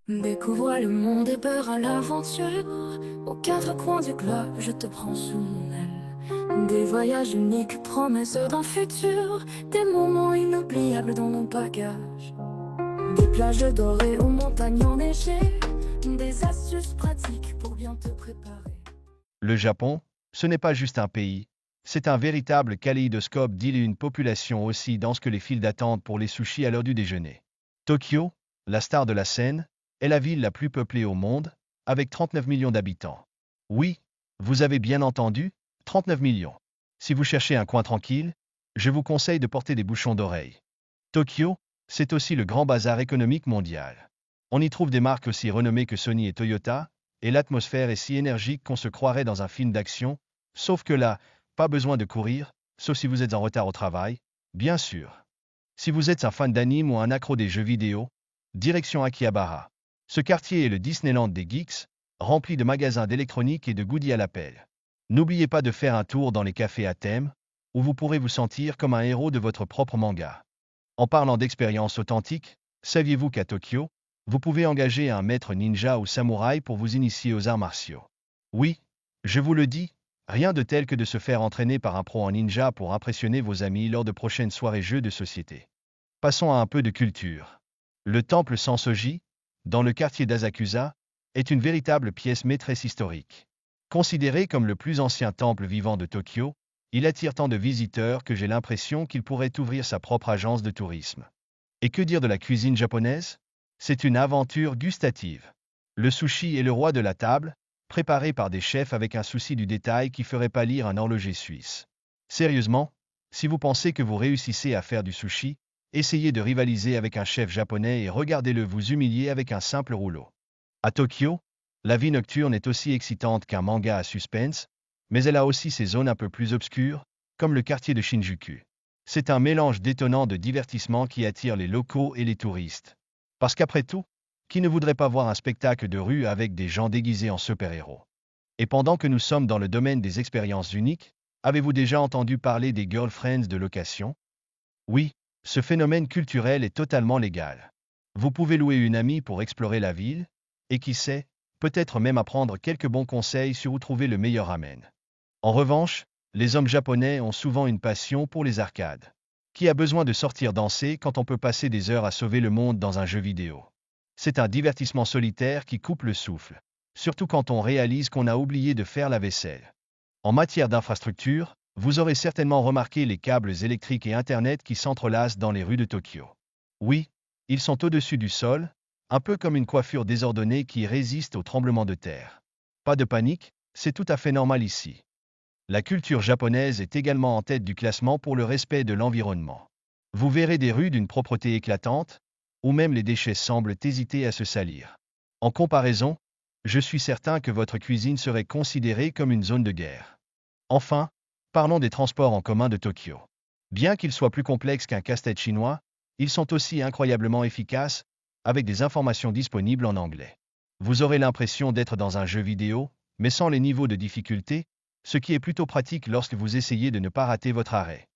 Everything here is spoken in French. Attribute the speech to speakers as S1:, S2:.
S1: Découvre le monde et peur à l'aventure. Aux quatre coins du globe, je te prends sous mon aile. Des voyages uniques, promesses d'un futur. Des moments inoubliables dans mon bagage. Des plages dorées aux montagnes enneigées. Des astuces pratiques pour bien te préparer.
S2: Le Japon, ce n'est pas juste un pays, c'est un véritable kaléidoscope d'îles et une population aussi dense que les files d'attente pour les sushis à l'heure du déjeuner. Tokyo, la star de la scène, est la ville la plus peuplée au monde, avec 39 millions d'habitants. Oui, vous avez bien entendu, 39 millions. Si vous cherchez un coin tranquille, je vous conseille de porter des bouchons d'oreille. Tokyo, c'est aussi le grand bazar économique mondial. On y trouve des marques aussi renommées que Sony et Toyota, et l'atmosphère est si énergique qu'on se croirait dans un film d'action, sauf que là, pas besoin de courir, sauf si vous êtes en retard au travail, bien sûr. Si vous êtes un fan d'anime ou un accro des jeux vidéo, direction Akihabara. Ce quartier est le Disneyland des geeks, rempli de magasins d'électronique et de goodies à l'appel. N'oubliez pas de faire un tour dans les cafés à thème, où vous pourrez vous sentir comme un héros de votre propre manga. En parlant d'expérience authentique, saviez-vous qu'à Tokyo, vous pouvez engager un maître ninja ou samouraï pour vous initier aux arts martiaux? Oui, je vous le dis, rien de tel que de se faire entraîner par un pro en ninja pour impressionner vos amis lors de prochaines soirées jeux de société. Passons à un peu de culture. Le temple Sensoji, dans le quartier d'Asakusa, est une véritable pièce maîtresse historique. Considéré comme le plus ancien temple vivant de Tokyo, il attire tant de visiteurs que j'ai l'impression qu'il pourrait ouvrir sa propre agence de tourisme. Et que dire de la cuisine japonaise? C'est une aventure gustative. Le sushi est le roi de la table, préparé par des chefs avec un souci du détail qui ferait pâlir un horloger suisse. Sérieusement, si vous pensez que vous réussissez à faire du sushi, essayez de rivaliser avec un chef japonais et regardez-le vous humilier avec un simple rouleau. À Tokyo, la vie nocturne est aussi excitante qu'un manga à suspense, mais elle a aussi ses zones un peu plus obscures, comme le quartier de Shinjuku. C'est un mélange détonnant de divertissement qui attire les locaux et les touristes. Parce qu'après tout, qui ne voudrait pas voir un spectacle de rue avec des gens déguisés en super-héros? Et pendant que nous sommes dans le domaine des expériences uniques, avez-vous déjà entendu parler des girlfriends de location? Oui, ce phénomène culturel est totalement légal. Vous pouvez louer une amie pour explorer la ville, et qui sait, peut-être même apprendre quelques bons conseils sur où trouver le meilleur ramen. En revanche, les hommes japonais ont souvent une passion pour les arcades. Qui a besoin de sortir danser quand on peut passer des heures à sauver le monde dans un jeu vidéo? C'est un divertissement solitaire qui coupe le souffle, surtout quand on réalise qu'on a oublié de faire la vaisselle. En matière d'infrastructure, vous aurez certainement remarqué les câbles électriques et Internet qui s'entrelacent dans les rues de Tokyo. Oui, ils sont au-dessus du sol, un peu comme une coiffure désordonnée qui résiste aux tremblements de terre. Pas de panique, c'est tout à fait normal ici. La culture japonaise est également en tête du classement pour le respect de l'environnement. Vous verrez des rues d'une propreté éclatante, où même les déchets semblent hésiter à se salir. En comparaison, je suis certain que votre cuisine serait considérée comme une zone de guerre. Enfin, parlons des transports en commun de Tokyo. Bien qu'ils soient plus complexes qu'un casse-tête chinois, ils sont aussi incroyablement efficaces, avec des informations disponibles en anglais. Vous aurez l'impression d'être dans un jeu vidéo, mais sans les niveaux de difficulté, ce qui est plutôt pratique lorsque vous essayez de ne pas rater votre arrêt.